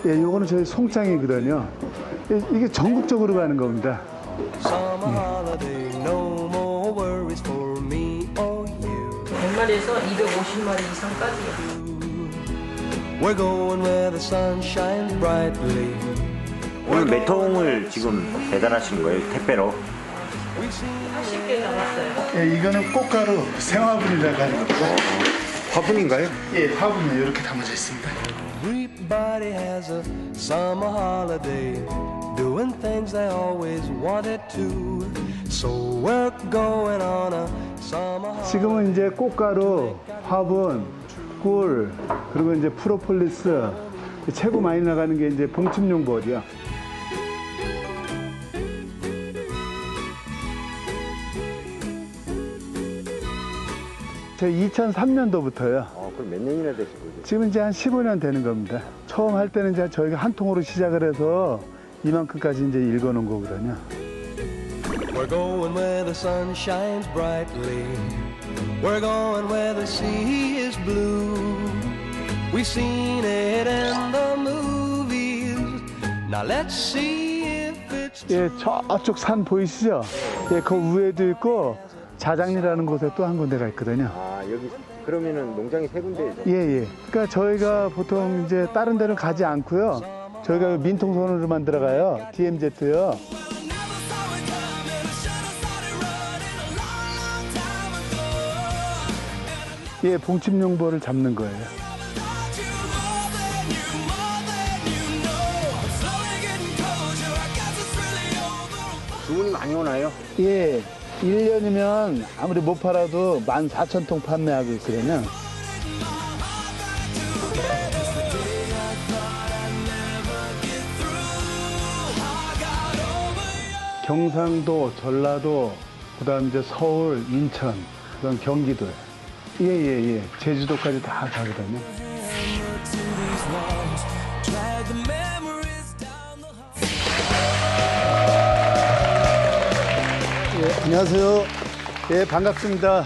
예, 요거는 저희 송장이거든요. 예, 이게 전국적으로 가는 겁니다. 예. 100마리에서 250마리 이상까지요. We're going where the sun shines brightly. 오늘 몇 통을 지금 배달하시는 거예요? 택배로? 80개 나왔어요. 예, 이거는 꽃가루 생화분이라고 하는 거고. 화분인가요? 예, 화분이 이렇게 담아져 있습니다. Everybody has a summer holiday, doing things they always wanted to. So we're going on a summer holiday. 지금은 이제 꽃가루, 화분, 꿀, 그리고 이제 프로폴리스, 최고 많이 나가는 게 이제 봉침용 벌이요. 제 2003년도부터요. 그럼 몇 년이나 되신 거죠? 지금 이제 한 15년 되는 겁니다. 처음 할 때는 이제 저희가 한 통으로 시작을 해서 이만큼까지 이제 읽어놓은 거거든요. We're going where the sun shines brightly. We're going where the sea is blue. We've seen it in the movies. Now let's see if it's 예, 저쪽 산 보이시죠? 예, 그 위에도 있고 자장리라는 곳에 또 한 군데가 있거든요. 아, 여기 그러면은 농장이 세 군데죠? 예, 예. 그러니까 저희가 보통 이제 다른 데는 가지 않고요. 저희가 민통선으로만 들어가요. DMZ요. 예, 봉침용벌을 잡는 거예요. 주문이 많이 오나요? 예, 1년이면 아무리 못 팔아도 14,000통 판매하고 있거든요. 경상도, 전라도, 그다음 이제 서울, 인천, 그다음 경기도, 예, 제주도까지 다 가거든요. 예, 안녕하세요. 예, 반갑습니다.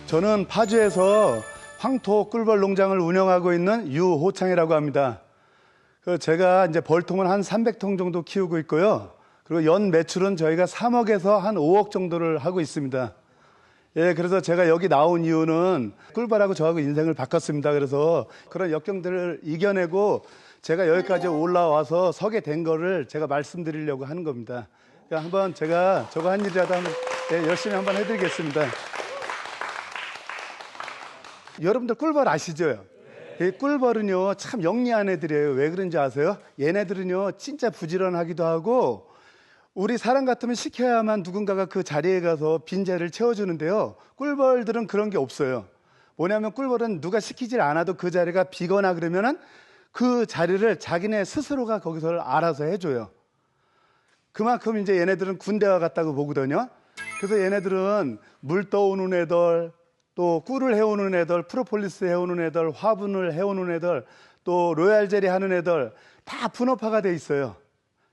저는 파주에서 황토 꿀벌 농장을 운영하고 있는 유호창이라고 합니다. 제가 이제 벌통은 한 300통 정도 키우고 있고요. 그리고 연 매출은 저희가 3억에서 한 5억 정도를 하고 있습니다. 예, 그래서 제가 여기 나온 이유는 꿀벌하고 저하고 인생을 바꿨습니다. 그래서 그런 역경들을 이겨내고 제가 여기까지 올라와서 서게 된 거를 제가 말씀드리려고 하는 겁니다. 그러니까 한번 제가 저거 한 일이라도 한번 열심히 한번 해드리겠습니다. 여러분들 꿀벌 아시죠? 이 꿀벌은요 참 영리한 애들이에요. 왜 그런지 아세요? 얘네들은요 진짜 부지런하기도 하고 우리 사람 같으면 시켜야만 누군가가 그 자리에 가서 빈자리를 채워주는데요. 꿀벌들은 그런 게 없어요. 뭐냐면 꿀벌은 누가 시키질 않아도 그 자리가 비거나 그러면은 그 자리를 자기네 스스로가 거기서 알아서 해줘요. 그만큼 이제 얘네들은 군대와 같다고 보거든요. 그래서 얘네들은 물 떠오는 애들, 또 꿀을 해오는 애들, 프로폴리스 해오는 애들, 화분을 해오는 애들, 또 로얄젤리 하는 애들 다 분업화가 돼 있어요.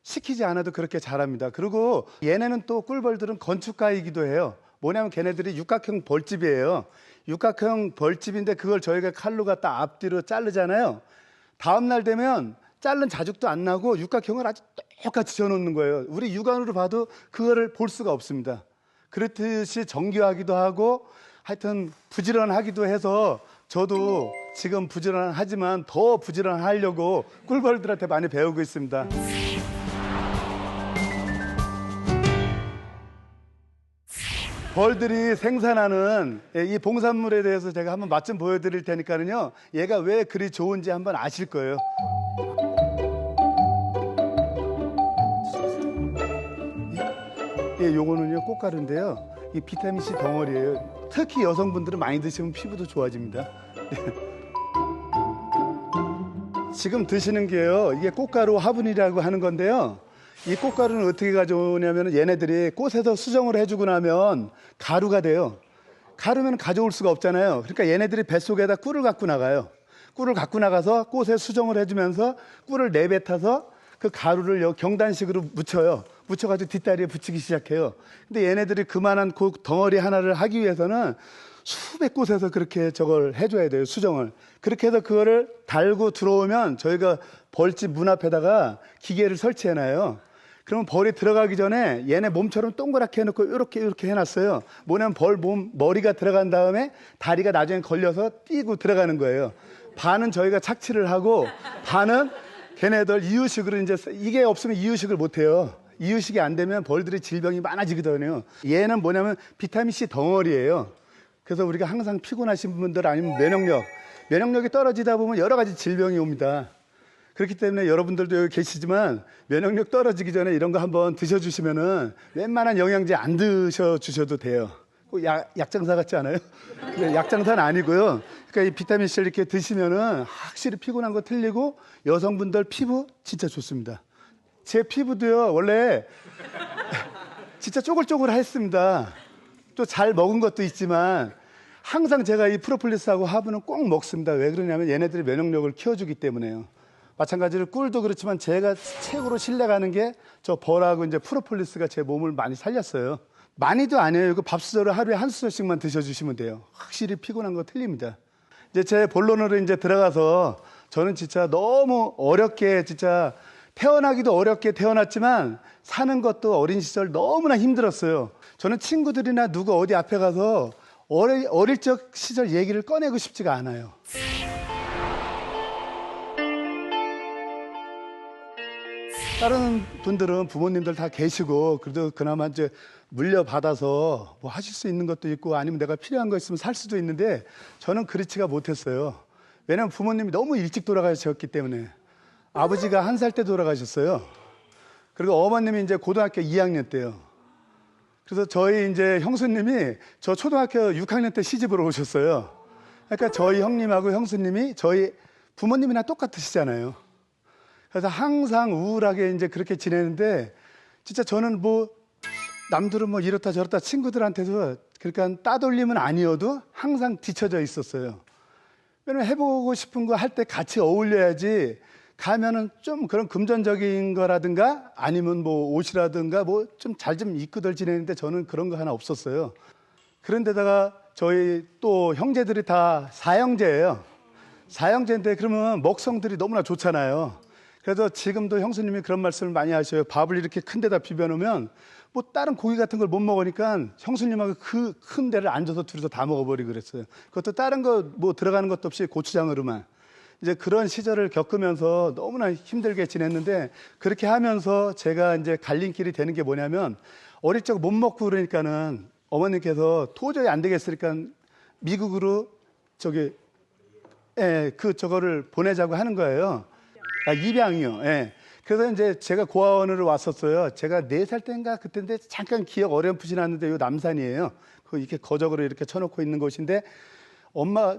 시키지 않아도 그렇게 잘합니다. 그리고 얘네는 또 꿀벌들은 건축가이기도 해요. 뭐냐면 걔네들이 육각형 벌집이에요. 육각형 벌집인데 그걸 저희가 칼로 갖다 앞뒤로 자르잖아요. 다음 날 되면 자른 자죽도 안 나고 육각형을 아주 똑같이 지어놓는 거예요. 우리 육안으로 봐도 그거를 볼 수가 없습니다. 그렇듯이 정교하기도 하고 하여튼 부지런하기도 해서 저도 지금 부지런하지만 더 부지런하려고 꿀벌들한테 많이 배우고 있습니다. 벌들이 생산하는 이 봉산물에 대해서 제가 한번 맛 좀 보여드릴 테니까요. 얘가 왜 그리 좋은지 한번 아실 거예요. 예, 요거는요 꽃가루인데요. 이 비타민C 덩어리예요. 특히 여성분들은 많이 드시면 피부도 좋아집니다. 지금 드시는 게요. 이게 꽃가루 화분이라고 하는 건데요. 이 꽃가루는 어떻게 가져오냐면 얘네들이 꽃에서 수정을 해주고 나면 가루가 돼요. 가루면 가져올 수가 없잖아요. 그러니까 얘네들이 뱃속에다 꿀을 갖고 나가요. 꿀을 갖고 나가서 꽃에 수정을 해주면서 꿀을 내뱉어서 그 가루를 경단식으로 묻혀요. 묻혀가지고 뒷다리에 붙이기 시작해요. 근데 얘네들이 그만한 그 덩어리 하나를 하기 위해서는 수백 곳에서 그렇게 저걸 해줘야 돼요, 수정을. 그렇게 해서 그거를 달고 들어오면 저희가 벌집 문 앞에다가 기계를 설치해놔요. 그러면 벌이 들어가기 전에 얘네 몸처럼 동그랗게 해놓고 이렇게 해놨어요. 뭐냐면 벌 몸 머리가 들어간 다음에 다리가 나중에 걸려서 뛰고 들어가는 거예요. 반은 저희가 착취를 하고 반은 걔네들 이유식으로 이제 이게 없으면 이유식을 못 해요. 이유식이 안 되면 벌들의 질병이 많아지거든요. 얘는 뭐냐면 비타민C 덩어리예요. 그래서 우리가 항상 피곤하신 분들 아니면 면역력이 떨어지다 보면 여러 가지 질병이 옵니다. 그렇기 때문에 여러분들도 여기 계시지만 면역력 떨어지기 전에 이런 거 한번 드셔주시면은 웬만한 영양제 안 드셔주셔도 돼요. 약장사 같지 않아요? 약장사는 아니고요. 그러니까 이 비타민C를 이렇게 드시면은 확실히 피곤한 거 틀리고 여성분들 피부 진짜 좋습니다. 제 피부도요, 원래 진짜 쪼글쪼글했습니다. 또 잘 먹은 것도 있지만 항상 제가 이 프로폴리스하고 하브는 꼭 먹습니다. 왜 그러냐면 얘네들이 면역력을 키워주기 때문에요. 마찬가지로 꿀도 그렇지만 제가 최고로 신뢰가는 게 저 벌하고 이제 프로폴리스가 제 몸을 많이 살렸어요. 많이도 아니에요. 그 밥수저를 하루에 한 수저씩만 드셔주시면 돼요. 확실히 피곤한 거 틀립니다. 이제 제 본론으로 이제 들어가서 저는 진짜 너무 어렵게 진짜 태어나기도 어렵게 태어났지만 사는 것도 어린 시절 너무나 힘들었어요. 저는 친구들이나 누구 어디 앞에 가서 어릴 적 시절 얘기를 꺼내고 싶지가 않아요. 다른 분들은 부모님들 다 계시고 그래도 그나마 이제 물려받아서 뭐 하실 수 있는 것도 있고 아니면 내가 필요한 거 있으면 살 수도 있는데 저는 그렇지가 못했어요. 왜냐하면 부모님이 너무 일찍 돌아가셨기 때문에. 아버지가 1살 때 돌아가셨어요. 그리고 어머님이 이제 고등학교 2학년 때요. 그래서 저희 이제 형수님이 저 초등학교 6학년 때 시집을 오셨어요. 그러니까 저희 형님하고 형수님이 저희 부모님이나 똑같으시잖아요. 그래서 항상 우울하게 이제 그렇게 지내는데 진짜 저는 뭐 남들은 뭐 이렇다 저렇다 친구들한테도 그러니까 따돌림은 아니어도 항상 뒤처져 있었어요. 왜냐면 해보고 싶은 거 할 때 같이 어울려야지 가면은 좀 그런 금전적인 거라든가 아니면 뭐 옷이라든가 뭐 좀 잘 좀 입고들 지내는데 저는 그런 거 하나 없었어요. 그런데다가 저희 또 형제들이 다 사형제예요. 사형제인데 그러면 먹성들이 너무나 좋잖아요. 그래서 지금도 형수님이 그런 말씀을 많이 하셔요. 밥을 이렇게 큰 데다 비벼놓으면 뭐 다른 고기 같은 걸 못 먹으니까 형수님하고 그 큰 데를 앉아서 둘이서 다 먹어버리고 그랬어요. 그것도 다른 거 뭐 들어가는 것도 없이 고추장으로만. 이제 그런 시절을 겪으면서 너무나 힘들게 지냈는데 그렇게 하면서 제가 이제 갈림길이 되는 게 뭐냐면 어릴 적 못 먹고 그러니까는 어머님께서 도저히 안 되겠으니까 미국으로 저거를 보내자고 하는 거예요. 입양이요. 예. 그래서 이제 제가 고아원으로 왔었어요. 제가 4살 때인가 그때인데 잠깐 기억 어렴풋이 났는데 요 남산이에요. 그 이렇게 거적으로 이렇게 쳐놓고 있는 곳인데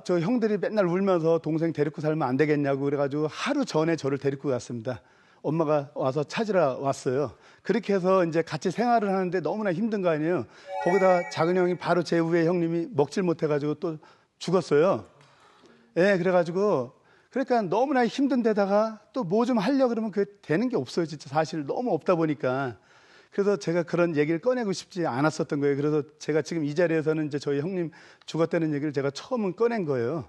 저 형들이 맨날 울면서 동생 데리고 살면 안 되겠냐고 그래가지고 하루 전에 저를 데리고 갔습니다. 엄마가 와서 찾으러 왔어요. 그렇게 해서 이제 같이 생활을 하는데 너무나 힘든 거 아니에요. 거기다 작은 형이 바로 제 위에 형님이 먹질 못해가지고 또 죽었어요. 예, 그래가지고 그러니까 너무나 힘든 데다가 또 뭐 좀 하려고 그러면 그게 되는 게 없어요. 진짜 사실 너무 없다 보니까. 그래서 제가 그런 얘기를 꺼내고 싶지 않았었던 거예요. 그래서 제가 지금 이 자리에서는 이제 저희 형님 죽었다는 얘기를 제가 처음 꺼낸 거예요.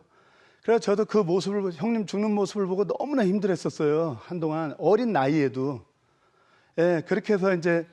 그래서 저도 그 모습을, 형님 죽는 모습을 보고 너무나 힘들었었어요. 한동안 어린 나이에도. 예, 그렇게 해서 이제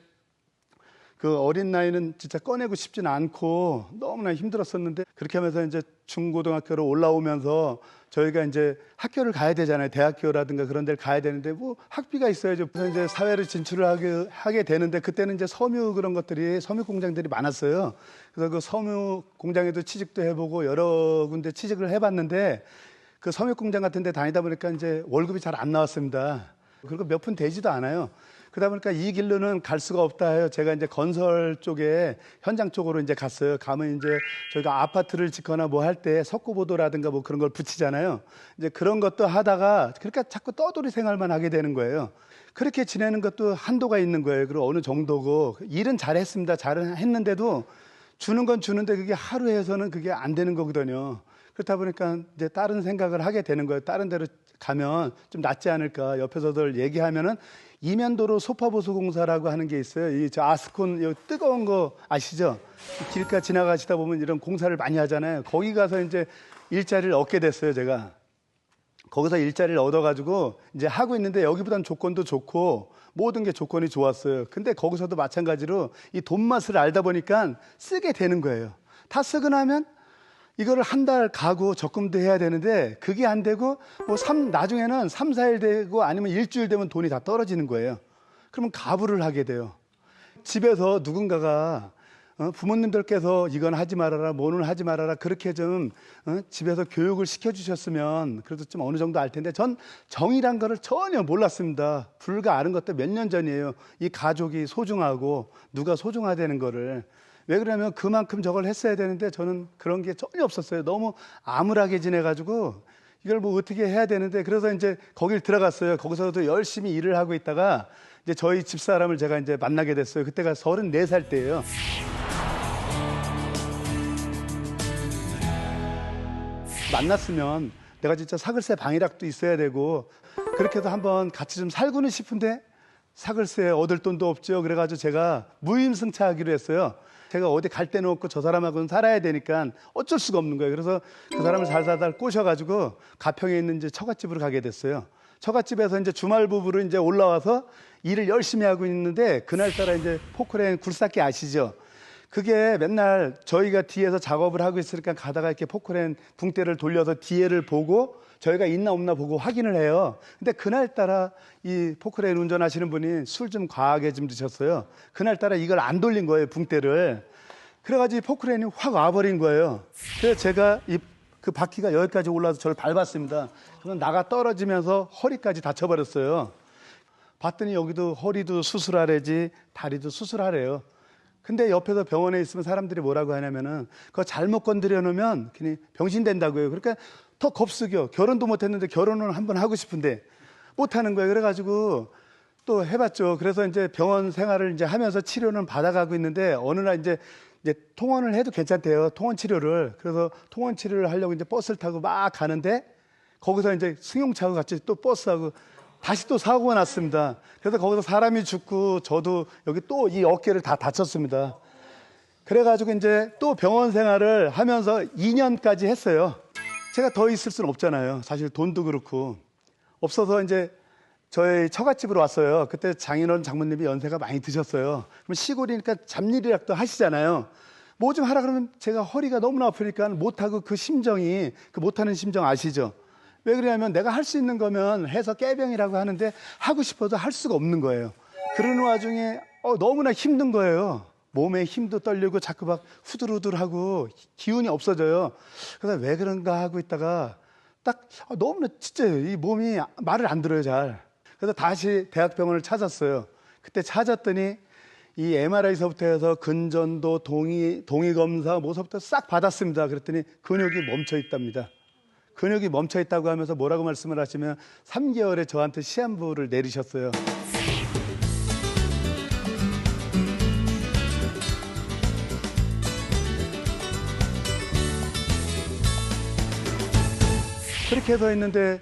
그 어린 나이는 진짜 꺼내고 싶지는 않고 너무나 힘들었었는데 그렇게 하면서 이제 중고등학교로 올라오면서 저희가 이제 학교를 가야 되잖아요. 대학교라든가 그런 데를 가야 되는데 뭐 학비가 있어야죠. 그래서 이제 사회를 진출을 하게 되는데 그때는 이제 섬유 그런 것들이 섬유 공장들이 많았어요. 그래서 그 섬유 공장에도 취직도 해보고 여러 군데 취직을 해봤는데 그 섬유 공장 같은 데 다니다 보니까 이제 월급이 잘 안 나왔습니다. 그리고 몇 푼 되지도 않아요. 그러다 보니까 이 길로는 갈 수가 없다 해요. 제가 이제 건설 쪽에 현장 쪽으로 이제 갔어요. 가면 이제 저희가 아파트를 짓거나 뭐 할 때 석고보도라든가 뭐 그런 걸 붙이잖아요. 이제 그런 것도 하다가 그러니까 자꾸 떠돌이 생활만 하게 되는 거예요. 그렇게 지내는 것도 한도가 있는 거예요. 그리고 어느 정도고 일은 잘했습니다. 잘했는데도 주는 건 주는데 그게 하루에서는 그게 안 되는 거거든요. 그렇다 보니까 이제 다른 생각을 하게 되는 거예요. 다른 데로 가면 좀 낫지 않을까. 옆에서들 얘기하면은 이면도로 소파보수 공사라고 하는 게 있어요. 이 저 아스콘 이 뜨거운 거 아시죠? 길가 지나가시다 보면 이런 공사를 많이 하잖아요. 거기 가서 이제 일자리를 얻게 됐어요, 제가. 거기서 일자리를 얻어가지고 이제 하고 있는데 여기보단 조건도 좋고 모든 게 조건이 좋았어요. 근데 거기서도 마찬가지로 이 돈 맛을 알다 보니까 쓰게 되는 거예요. 다 쓰고 나면 이거를 한 달 가고 적금도 해야 되는데 그게 안 되고 뭐 나중에는 3, 4일 되고 아니면 일주일 되면 돈이 다 떨어지는 거예요. 그러면 가부를 하게 돼요. 집에서 누군가가 부모님들께서 이건 하지 말아라, 뭐는 하지 말아라 그렇게 좀 집에서 교육을 시켜주셨으면 그래도 좀 어느 정도 알 텐데 전 정이란 거를 전혀 몰랐습니다. 불과 아는 것도 몇 년 전이에요. 이 가족이 소중하고 누가 소중하다는 거를. 왜 그러냐면 그만큼 저걸 했어야 되는데 저는 그런 게 전혀 없었어요. 너무 암울하게 지내가지고 이걸 뭐 어떻게 해야 되는데 그래서 이제 거길 들어갔어요. 거기서도 열심히 일을 하고 있다가 이제 저희 집사람을 제가 이제 만나게 됐어요. 그때가 34살 때예요. 만났으면 내가 진짜 사글세 방이락도 있어야 되고 그렇게 해서 한번 같이 좀 살고는 싶은데 사글세 얻을 돈도 없죠. 그래가지고 제가 무임승차하기로 했어요. 제가 어디 갈 데는 없고 저 사람하고는 살아야 되니까 어쩔 수가 없는 거예요. 그래서 그 사람을 살살살 꼬셔가지고 가평에 있는 이제 처갓집으로 가게 됐어요. 처갓집에서 이제 주말 부부로 이제 올라와서 일을 열심히 하고 있는데 그날따라 이제 포크레인 굴삭기 아시죠? 그게 맨날 저희가 뒤에서 작업을 하고 있으니까 가다가 이렇게 포크레인 붕대를 돌려서 뒤에를 보고 저희가 있나 없나 보고 확인을 해요. 근데 그날따라 이 포크레인 운전하시는 분이 술 좀 과하게 좀 드셨어요. 그날따라 이걸 안 돌린 거예요, 붕대를. 그래가지고 이 포크레인이 확 와버린 거예요. 그래서 제가 그 바퀴가 여기까지 올라와서 저를 밟았습니다. 그래서 나가 떨어지면서 허리까지 다쳐버렸어요. 봤더니 여기도 허리도 수술하래지 다리도 수술하래요. 근데 옆에서 병원에 있으면 사람들이 뭐라고 하냐면은 그거 잘못 건드려 놓으면 괜히 병신 된다고요. 그러니까 더 겁쓰겨. 결혼도 못 했는데 결혼은 한번 하고 싶은데 못 하는 거예요. 그래가지고 또 해봤죠. 그래서 이제 병원 생활을 이제 하면서 치료는 받아가고 있는데 어느 날 이제 통원을 해도 괜찮대요. 통원 치료를. 그래서 통원 치료를 하려고 이제 버스를 타고 막 가는데 거기서 이제 승용차하고 같이 또 버스하고 다시 또 사고가 났습니다. 그래서 거기서 사람이 죽고 저도 여기 또 이 어깨를 다 다쳤습니다. 그래가지고 이제 또 병원 생활을 하면서 2년까지 했어요. 제가 더 있을 수는 없잖아요. 사실 돈도 그렇고. 없어서 이제 저희 처갓집으로 왔어요. 그때 장인어른 장모님이 연세가 많이 드셨어요. 그럼 시골이니까 잡일이라도 하시잖아요. 뭐 좀 하라 그러면 제가 허리가 너무나 아프니까 못하고 그 심정이, 그 못하는 심정 아시죠? 왜 그러냐면 내가 할 수 있는 거면 해서 깨병이라고 하는데 하고 싶어도 할 수가 없는 거예요. 그러는 와중에 너무나 힘든 거예요. 몸에 힘도 떨리고 자꾸 막 후들후들하고 기운이 없어져요. 그래서 왜 그런가 하고 있다가 딱 너무나 진짜 이 몸이 말을 안 들어요, 잘. 그래서 다시 대학병원을 찾았어요. 그때 찾았더니 이 MRI서부터 해서 근전도, 동의검사, 뭐서부터 싹 받았습니다. 그랬더니 근육이 멈춰 있답니다. 근육이 멈춰 있다고 하면서 뭐라고 말씀을 하시면 3개월에 저한테 시한부를 내리셨어요. 그렇게 해서 있는데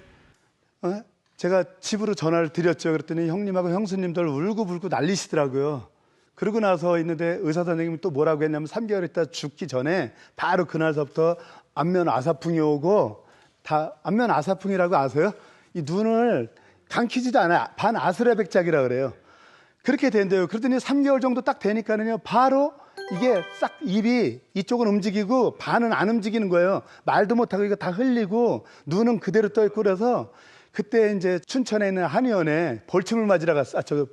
제가 집으로 전화를 드렸죠. 그랬더니 형님하고 형수님들 울고불고 난리시더라고요. 그러고 나서 있는데 의사 선생님이 또 뭐라고 했냐면 3개월 있다 죽기 전에 바로 그날서부터 안면 아사풍이 오고 다 안면 아사풍이라고 아세요? 이 눈을 감기지도 않아요. 반아스레백작이라 그래요. 그렇게 된대요. 그러더니 3개월 정도 딱 되니까는요 바로 이게 싹 입이 이쪽은 움직이고 반은 안 움직이는 거예요. 말도 못하고 이거 다 흘리고 눈은 그대로 떠 있고 그래서 그때 이제 춘천에 있는 한의원에 벌침을 맞으러 갔어요.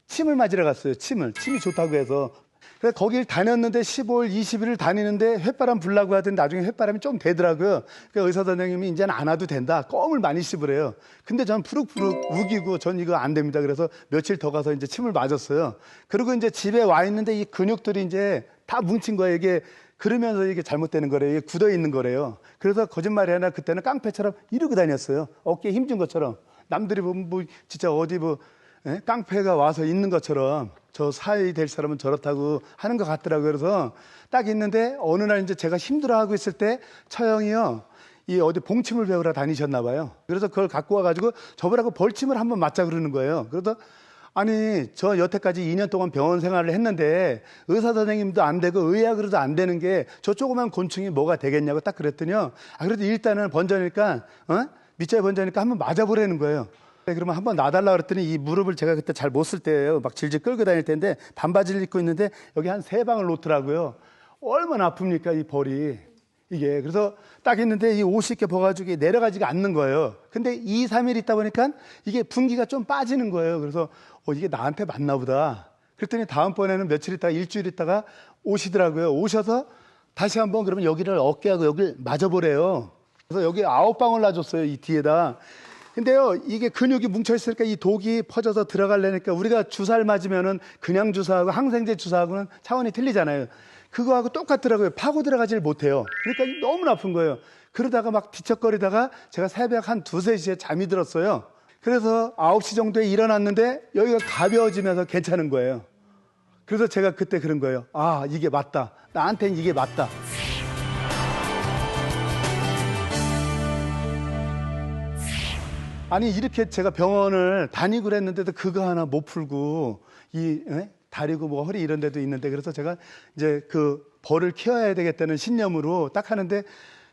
침을 맞으러 갔어요. 침이 좋다고 해서. 그래서 거길 다녔는데 15일, 20일을 다니는데 햇바람 불라고 하더니 나중에 햇바람이 좀 되더라고요. 그래서 의사 선생님이 이제는 안 와도 된다. 껌을 많이 씹으래요. 근데 전 푸룩푸룩 우기고 전 이거 안 됩니다. 그래서 며칠 더 가서 이제 침을 맞았어요. 그리고 이제 집에 와 있는데 이 근육들이 이제 다 뭉친 거예요. 이게 그러면서 이게 잘못되는 거래요. 이게 굳어 있는 거래요. 그래서 거짓말이 아니라 그때는 깡패처럼 이러고 다녔어요. 어깨에 힘준 것처럼. 남들이 보면 뭐 진짜 어디 뭐 깡패가 와서 있는 것처럼 저 사위 될 사람은 저렇다고 하는 것 같더라고요. 그래서 딱 있는데 어느 날 이제 제가 힘들어하고 있을 때 처형이요. 이 어디 봉침을 배우러 다니셨나 봐요. 그래서 그걸 갖고 와가지고 저보라고 벌침을 한번 맞자 그러는 거예요. 그래서 아니, 저 여태까지 2년 동안 병원 생활을 했는데 의사 선생님도 안 되고 의학으로도 안 되는 게 저 조그만 곤충이 뭐가 되겠냐고 딱 그랬더니요. 아, 그래도 일단은 번져니까, 밑자에 번져니까 한번 맞아보라는 거예요. 그러면 한번 놔달라 그랬더니 이 무릎을 제가 그때 잘 못 쓸 때예요. 막 질질 끌고 다닐 때인데 반바지를 입고 있는데 여기 한 3방을 놓더라고요. 얼마나 아픕니까, 이 벌이. 이게. 그래서 딱 했는데 이 옷이 이렇게 벗어가지고 내려가지가 않는 거예요. 근데 2, 3일 있다 보니까 이게 분기가 좀 빠지는 거예요. 그래서 이게 나한테 맞나 보다. 그랬더니 다음번에는 며칠 있다가 일주일 있다가 오시더라고요. 오셔서 다시 한번 그러면 여기를 어깨하고 여기를 맞아보래요. 그래서 여기 9방울 놔줬어요. 이 뒤에다. 근데요, 이게 근육이 뭉쳐있으니까 이 독이 퍼져서 들어가려니까 우리가 주사를 맞으면은 그냥 주사하고 항생제 주사하고는 차원이 틀리잖아요. 그거하고 똑같더라고요. 파고 들어가질 못해요. 그러니까 너무 아픈 거예요. 그러다가 막 뒤척거리다가 제가 새벽 한 2, 3시에 잠이 들었어요. 그래서 9시 정도에 일어났는데 여기가 가벼워지면서 괜찮은 거예요. 그래서 제가 그때 그런 거예요. 아, 이게 맞다. 나한테는 이게 맞다. 아니, 이렇게 제가 병원을 다니고 그랬는데도 그거 하나 못 풀고 다리고 뭐 허리 이런 데도 있는데 그래서 제가 이제 그 벌을 키워야 되겠다는 신념으로 딱 하는데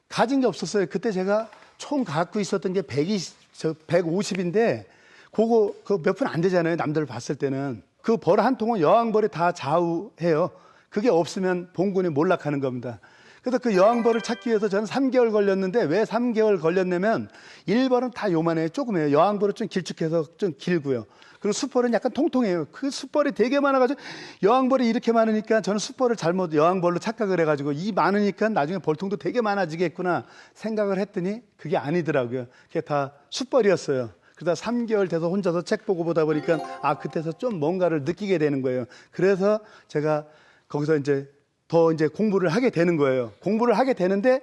가진 게 없었어요. 그때 제가 총 갖고 있었던 게 150인데 그거 몇 푼 안 되잖아요. 남들 봤을 때는. 그 벌 한 통은 여왕벌이 다 좌우해요. 그게 없으면 봉군이 몰락하는 겁니다. 그래서 그 여왕벌을 찾기 위해서 저는 3개월 걸렸는데 왜 3개월 걸렸냐면 1벌은 다 요만해요. 조금해요. 여왕벌은 좀 길쭉해서 좀 길고요. 그리고 숫벌은 약간 통통해요. 그 숫벌이 되게 많아가지고 여왕벌이 이렇게 많으니까 저는 숫벌을 잘못 여왕벌로 착각을 해가지고 이 많으니까 나중에 벌통도 되게 많아지겠구나 생각을 했더니 그게 아니더라고요. 그게 다 숫벌이었어요. 그러다 3개월 돼서 혼자서 책 보고 보다 보니까 아, 그때서 좀 뭔가를 느끼게 되는 거예요. 그래서 제가 거기서 더 공부를 하게 되는 거예요. 공부를 하게 되는데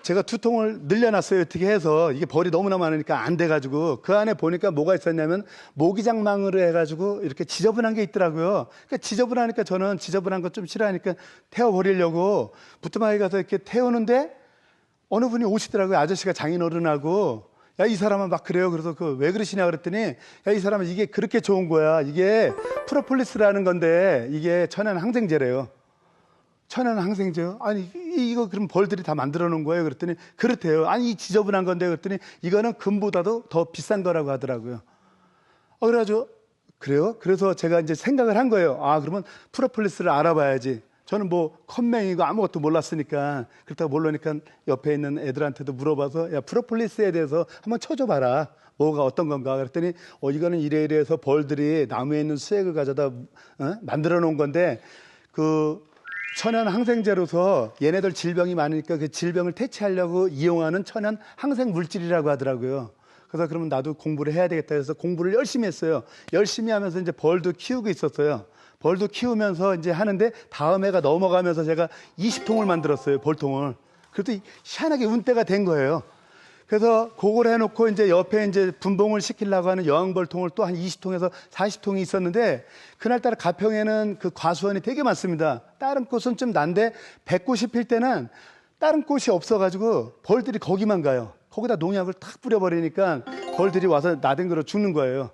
제가 2통을 늘려놨어요. 어떻게 해서 이게 벌이 너무나 많으니까 안 돼가지고 그 안에 보니까 뭐가 있었냐면 모기장망으로 해가지고 이렇게 지저분한 게 있더라고요. 그러니까 지저분하니까 저는 지저분한 거 좀 싫어하니까 태워버리려고 부뚜막에 가서 이렇게 태우는데 어느 분이 오시더라고요. 아저씨가 장인어른하고 야, 이 사람은 막 그래요. 그래서 왜 그러시냐 그랬더니 야, 이 사람은 이게 그렇게 좋은 거야. 이게 프로폴리스라는 건데 이게 천연 항생제래요. 천연 항생제요? 아니, 이거 그럼 벌들이 다 만들어 놓은 거예요? 그랬더니 그렇대요. 아니, 이 지저분한 건데 그랬더니 이거는 금보다도 더 비싼 거라고 하더라고요. 그래가지고 그래요? 그래서 제가 이제 생각을 한 거예요. 아, 그러면 프로폴리스를 알아봐야지. 저는 뭐 컴맹이고 아무것도 몰랐으니까 그렇다고 모르니까 옆에 있는 애들한테도 물어봐서 야, 프로폴리스에 대해서 한번 쳐줘봐라. 뭐가 어떤 건가 그랬더니 이거는 이래서 벌들이 나무에 있는 수액을 가져다 만들어 놓은 건데 그 천연 항생제로서 얘네들 질병이 많으니까 그 질병을 퇴치하려고 이용하는 천연 항생 물질이라고 하더라고요. 그래서 그러면 나도 공부를 해야 되겠다 해서 공부를 열심히 했어요. 열심히 하면서 이제 벌도 키우고 있었어요. 벌도 키우면서 이제 하는데 다음 해가 넘어가면서 제가 20통을 만들었어요. 벌통을. 그래도 희한하게 운때가 된 거예요. 그래서 그걸 해놓고 이제 옆에 이제 분봉을 시키려고 하는 여왕벌통을 또 한 20통에서 40통이 있었는데 그날따라 가평에는 그 과수원이 되게 많습니다. 다른 꽃은 좀 난데 100꽃이 필 때는 다른 꽃이 없어가지고 벌들이 거기만 가요. 거기다 농약을 탁 뿌려버리니까 벌들이 와서 나댕그러 죽는 거예요.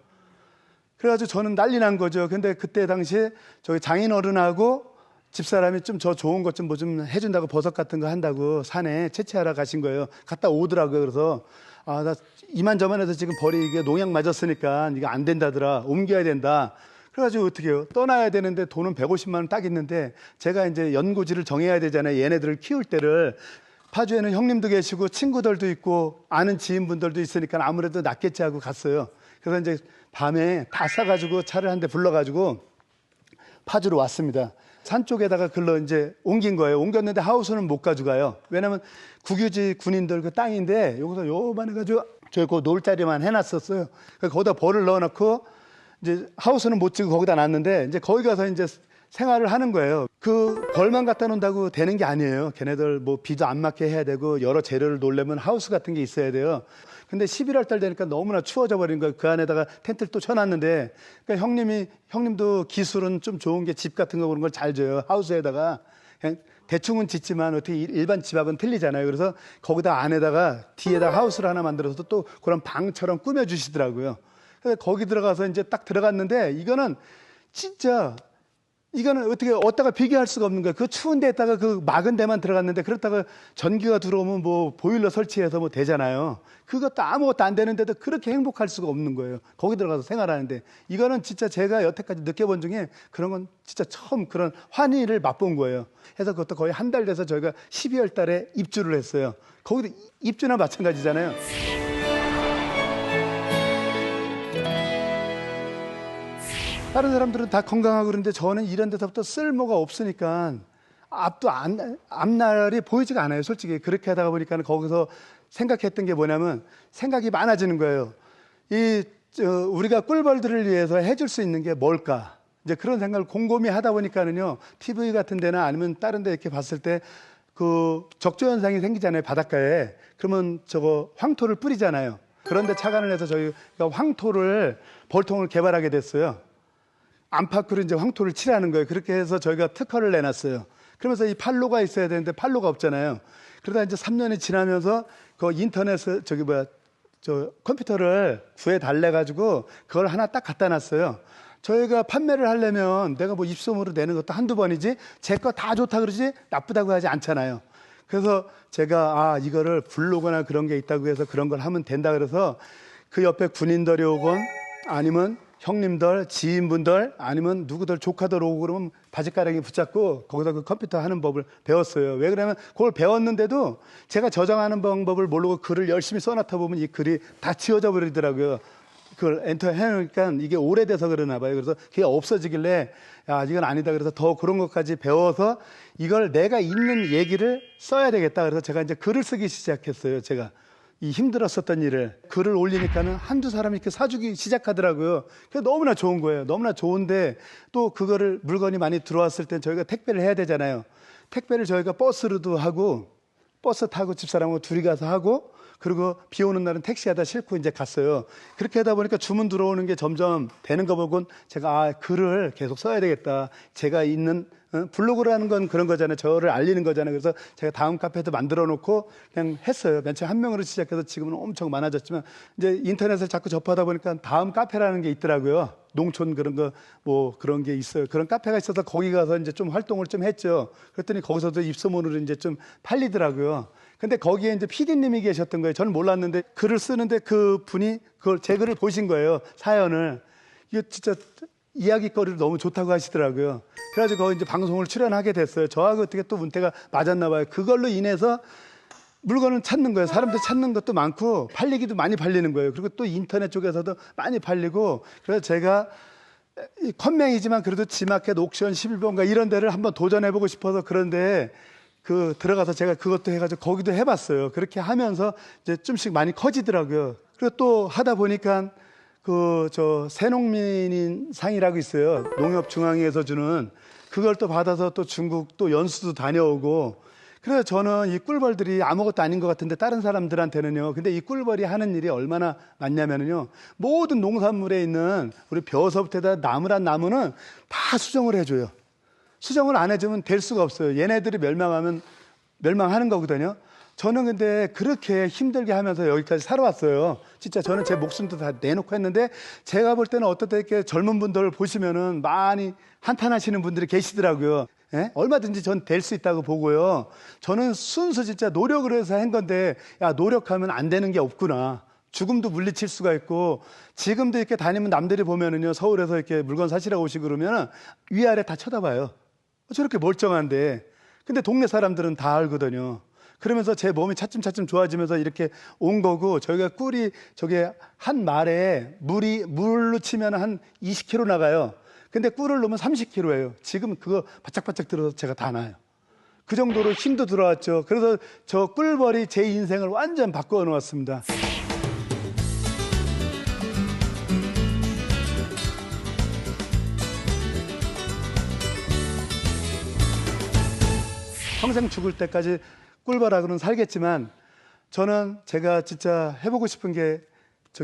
그래가지고 저는 난리 난 거죠. 근데 그때 당시에 저기 장인어른하고 집사람이 좀 저 좋은 것 좀 뭐 좀 해준다고 버섯 같은 거 한다고 산에 채취하러 가신 거예요. 갔다 오더라고요. 그래서 아, 나 이만저만해서 지금 벌이 이게 농약 맞았으니까 이게 안 된다더라. 옮겨야 된다. 그래가지고 어떻게 해요? 떠나야 되는데 돈은 150만 원 딱 있는데 제가 이제 연고지를 정해야 되잖아요. 얘네들을 키울 때를. 파주에는 형님도 계시고 친구들도 있고 아는 지인분들도 있으니까 아무래도 낫겠지 하고 갔어요. 그래서 이제 밤에 다 싸가지고 차를 한 대 불러가지고 파주로 왔습니다. 산 쪽에다가 글로 이제 옮긴 거예요. 옮겼는데 하우스는 못 가져가요. 왜냐면 국유지 군인들 그 땅인데 여기서 요만해가지고 저기 그 놀 자리만 해놨었어요. 거기다 벌을 넣어놓고 이제 하우스는 못 지고 거기다 놨는데 이제 거기 가서 이제 생활을 하는 거예요. 그 벌만 갖다 놓는다고 되는 게 아니에요. 걔네들 뭐 비도 안 맞게 해야 되고 여러 재료를 놓으려면 하우스 같은 게 있어야 돼요. 근데 11월 달 되니까 너무나 추워져 버린 거예요. 그 안에다가 텐트를 또 쳐놨는데 그러니까 형님도 기술은 좀 좋은 게 집 같은 거 그런 걸 잘 줘요. 하우스에다가 그냥 대충은 짓지만 어떻게 일반 집하고는 틀리잖아요. 그래서 거기다 안에다가 뒤에다 하우스를 하나 만들어서 또 그런 방처럼 꾸며주시더라고요. 그래서 거기 들어가서 이제 딱 들어갔는데 이거는 진짜 이거는 어떻게 어디다가 비교할 수가 없는 거예요. 그 추운 데다가 그 막은 데만 들어갔는데 그렇다가 전기가 들어오면 뭐 보일러 설치해서 뭐 되잖아요. 그것도 아무것도 안 되는데도 그렇게 행복할 수가 없는 거예요. 거기 들어가서 생활하는데 이거는 진짜 제가 여태까지 느껴본 중에 그런 건 진짜 처음 그런 환희를 맛본 거예요. 해서 그것도 거의 한 달 돼서 저희가 12월 달에 입주를 했어요. 거기도 입주나 마찬가지잖아요. 다른 사람들은 다 건강하고 그러는데 저는 이런 데서부터 쓸모가 없으니까 앞날이 보이지가 않아요. 솔직히 그렇게 하다가 보니까 거기서 생각했던 게 뭐냐면 생각이 많아지는 거예요. 우리가 꿀벌들을 위해서 해줄 수 있는 게 뭘까? 이제 그런 생각을 곰곰이 하다 보니까는요. TV 같은 데나 아니면 다른 데 이렇게 봤을 때 그 적조 현상이 생기잖아요. 바닷가에. 그러면 저거 황토를 뿌리잖아요. 그런데 착안을 해서 저희가 황토를 벌통을 개발하게 됐어요. 안팎으로 이제 황토를 칠하는 거예요. 그렇게 해서 저희가 특허를 내놨어요. 그러면서 이 판로가 있어야 되는데 판로가 없잖아요. 그러다 이제 3년이 지나면서 그 인터넷에 저 컴퓨터를 구해 달래가지고 그걸 하나 딱 갖다 놨어요. 저희가 판매를 하려면 내가 뭐 입소문으로 내는 것도 한두 번이지 제 거 다 좋다 그러지 나쁘다고 하지 않잖아요. 그래서 제가 이거를 블로그나 그런 게 있다고 해서 그런 걸 하면 된다 그래서 그 옆에 군인들이 오건 아니면 형님들, 지인분들 아니면 누구들 조카들 오고 그러면 바지가랑이 붙잡고 거기서 그 컴퓨터 하는 법을 배웠어요. 왜 그러냐면 그걸 배웠는데도 제가 저장하는 방법을 모르고 글을 열심히 써놨다 보면 이 글이 다 지워져 버리더라고요. 그걸 엔터 해놓으니까 이게 오래돼서 그러나 봐요. 그래서 그게 없어지길래 이건 아니다 그래서 더 그런 것까지 배워서 이걸 내가 있는 얘기를 써야 되겠다 그래서 제가 이제 글을 쓰기 시작했어요. 제가 이 힘들었었던 일을 글을 올리니까는 한두 사람이 이렇게 사주기 시작하더라고요. 그래서 너무나 좋은 거예요. 너무나 좋은데 또 그거를 물건이 많이 들어왔을 때 저희가 택배를 해야 되잖아요. 택배를 저희가 버스로도 하고 버스 타고 집사람하고 둘이 가서 하고 그리고 비 오는 날은 택시하다 싣고 이제 갔어요. 그렇게 하다 보니까 주문 들어오는 게 점점 되는 거 보고 제가 글을 계속 써야 되겠다. 제가 있는 블로그라는 건 그런 거잖아요. 저를 알리는 거잖아요. 그래서 제가 다음 카페도 만들어 놓고 그냥 했어요. 맨 처음 한 명으로 시작해서 지금은 엄청 많아졌지만 이제 인터넷을 자꾸 접하다 보니까 다음 카페라는 게 있더라고요. 농촌 그런 거 뭐 그런 게 있어요. 그런 카페가 있어서 거기 가서 이제 좀 활동을 좀 했죠. 그랬더니 거기서도 입소문으로 이제 좀 팔리더라고요. 근데 거기에 이제 PD님이 계셨던 거예요. 저는 몰랐는데 글을 쓰는데 그 분이 그걸 제 글을 보신 거예요. 사연을. 이거 진짜 이야기거리를 너무 좋다고 하시더라고요. 그래가지고 거기 이제 방송을 출연하게 됐어요. 저하고 어떻게 또 운태가 맞았나 봐요. 그걸로 인해서 물건을 찾는 거예요. 사람들 찾는 것도 많고 팔리기도 많이 팔리는 거예요. 그리고 또 인터넷 쪽에서도 많이 팔리고 그래서 제가 컴맹이지만 그래도 지마켓 옥션 11번가 이런 데를 한번 도전해보고 싶어서 그런데 들어가서 제가 그것도 해가지고 거기도 해봤어요. 그렇게 하면서 이제 좀씩 많이 커지더라고요. 그리고 또 하다 보니까 새농민인 상이라고 있어요. 농협중앙회에서 주는 그걸 또 받아서 또 중국 또 연수도 다녀오고 그래서 저는 이 꿀벌들이 아무것도 아닌 것 같은데 다른 사람들한테는요. 근데 이 꿀벌이 하는 일이 얼마나 많냐면요. 모든 농산물에 있는 우리 벼서부터 나무란 나무는 다 수정을 해줘요. 수정을 안 해주면 될 수가 없어요. 얘네들이 멸망하면 멸망하는 거거든요. 저는 근데 그렇게 힘들게 하면서 여기까지 살아왔어요. 진짜 저는 제 목숨도 다 내놓고 했는데 제가 볼 때는 어떨 때 이렇게 젊은 분들을 보시면은 많이 한탄하시는 분들이 계시더라고요. 예? 얼마든지 전 될 수 있다고 보고요. 저는 순수 진짜 노력을 해서 한 건데 노력하면 안 되는 게 없구나. 죽음도 물리칠 수가 있고 지금도 이렇게 다니면 남들이 보면은요 서울에서 이렇게 물건 사시러 오시고 그러면 위아래 다 쳐다봐요. 저렇게 멀쩡한데 근데 동네 사람들은 다 알거든요. 그러면서 제 몸이 차츰차츰 좋아지면서 이렇게 온 거고 저희가 꿀이 저게 한 말에 물로 치면 한 20kg 나가요. 근데 꿀을 넣으면 30kg예요. 지금 그거 바짝바짝 들어서 제가 다 나요. 그 정도로 힘도 들어왔죠. 그래서 저 꿀벌이 제 인생을 완전 바꾸어 놓았습니다. 평생 죽을 때까지 꿀벌하고는 살겠지만 저는 제가 진짜 해보고 싶은 게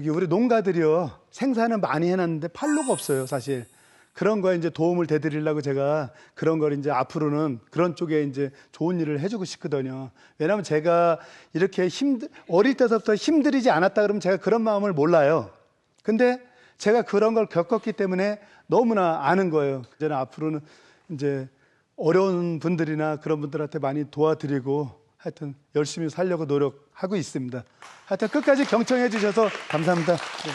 우리 농가들이요 생산은 많이 해놨는데 판로가 없어요 사실. 그런 거에 이제 도움을 대드리려고 제가 그런 걸 이제 앞으로는 그런 쪽에 이제 좋은 일을 해주고 싶거든요. 왜냐하면 제가 이렇게 어릴 때서부터 힘들이지 않았다 그러면 제가 그런 마음을 몰라요. 근데 제가 그런 걸 겪었기 때문에 너무나 아는 거예요. 저는 앞으로는 이제 어려운 분들이나 그런 분들한테 많이 도와드리고 하여튼 열심히 살려고 노력하고 있습니다. 하여튼 끝까지 경청해 주셔서 감사합니다. 네.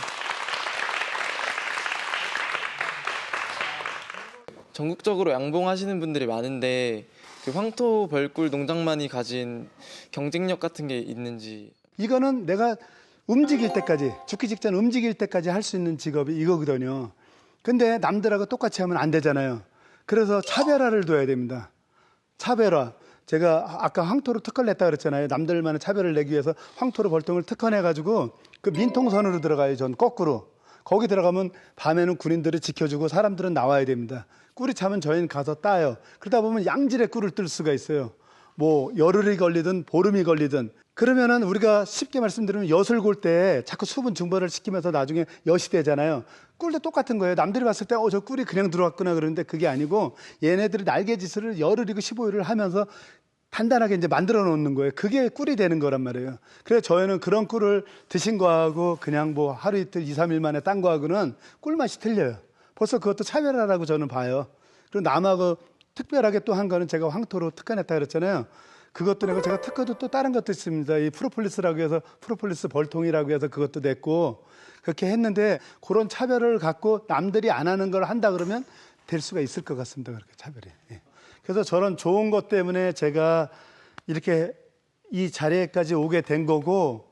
전국적으로 양봉하시는 분들이 많은데 그 황토 벌꿀 농장만이 가진 경쟁력 같은 게 있는지. 이거는 내가 움직일 때까지, 죽기 직전 움직일 때까지 할 수 있는 직업이 이거거든요. 근데 남들하고 똑같이 하면 안 되잖아요. 그래서 차별화를 둬야 됩니다. 차별화. 제가 아까 황토로 특허를 냈다 그랬잖아요. 남들만의 차별을 내기 위해서 황토로 벌통을 특허내가지고 그 민통선으로 들어가요. 전 거꾸로. 거기 들어가면 밤에는 군인들이 지켜주고 사람들은 나와야 됩니다. 꿀이 차면 저희는 가서 따요. 그러다 보면 양질의 꿀을 뜰 수가 있어요. 뭐 열흘이 걸리든 보름이 걸리든. 그러면은 우리가 쉽게 말씀드리면 엿을 골 때 자꾸 수분 증발을 시키면서 나중에 엿이 되잖아요. 꿀도 똑같은 거예요. 남들이 봤을 때 저 꿀이 그냥 들어왔구나 그러는데 그게 아니고 얘네들이 날개짓을 열흘이고 15일을 하면서 단단하게 이제 만들어 놓는 거예요. 그게 꿀이 되는 거란 말이에요. 그래서 저희는 그런 꿀을 드신 거하고 그냥 뭐 하루 이틀 2, 3일 만에 딴 거하고는 꿀맛이 틀려요. 벌써 그것도 차별화라고 저는 봐요. 그리고 남하고 특별하게 또 한 거는 제가 황토로 특허냈다 그랬잖아요. 그것도 내고 제가 특허도 또 다른 것도 있습니다. 이 프로폴리스라고 해서 프로폴리스 벌통이라고 해서 그것도 냈고 그렇게 했는데 그런 차별을 갖고 남들이 안 하는 걸 한다 그러면 될 수가 있을 것 같습니다. 그렇게 차별이. 예. 그래서 저런 좋은 것 때문에 제가 이렇게 이 자리에까지 오게 된 거고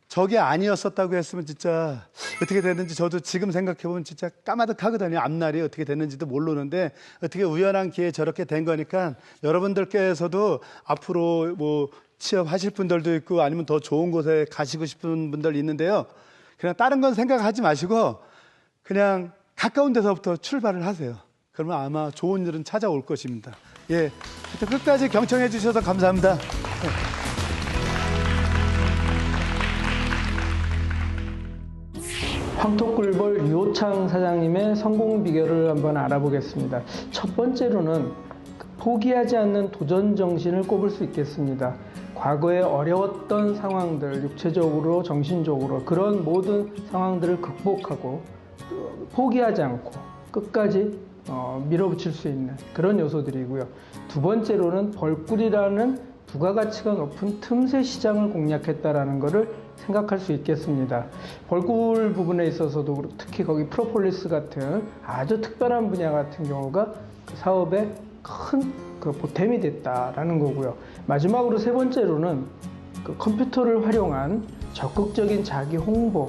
저게 아니었었다고 했으면 진짜 어떻게 됐는지 저도 지금 생각해보면 진짜 까마득하거든요. 앞날이 어떻게 됐는지도 모르는데 어떻게 우연한 기회에 저렇게 된 거니까 여러분들께서도 앞으로 뭐 취업하실 분들도 있고 아니면 더 좋은 곳에 가시고 싶은 분들 있는데요. 그냥 다른 건 생각하지 마시고 그냥 가까운 데서부터 출발을 하세요. 그러면 아마 좋은 일은 찾아올 것입니다. 예, 끝까지 경청해 주셔서 감사합니다. 황토꿀벌 유호창 사장님의 성공 비결을 한번 알아보겠습니다. 첫 번째로는 포기하지 않는 도전 정신을 꼽을 수 있겠습니다. 과거에 어려웠던 상황들, 육체적으로, 정신적으로 그런 모든 상황들을 극복하고 포기하지 않고 끝까지 밀어붙일 수 있는 그런 요소들이고요. 두 번째로는 벌꿀이라는 부가가치가 높은 틈새 시장을 공략했다라는 것을 생각할 수 있겠습니다. 벌꿀 부분에 있어서도 특히 거기 프로폴리스 같은 아주 특별한 분야 같은 경우가 그 사업에 큰 그 보탬이 됐다라는 거고요. 마지막으로 세 번째로는 그 컴퓨터를 활용한 적극적인 자기 홍보.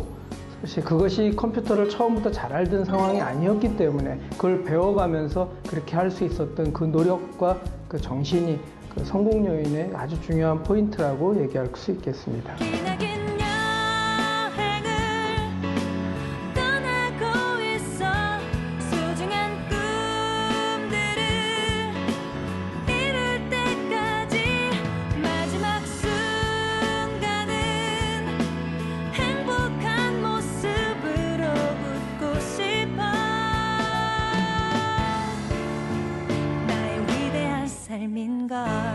사실 그것이 컴퓨터를 처음부터 잘 알던 상황이 아니었기 때문에 그걸 배워가면서 그렇게 할 수 있었던 그 노력과 그 정신이 그 성공 요인의 아주 중요한 포인트라고 얘기할 수 있겠습니다. 삶인가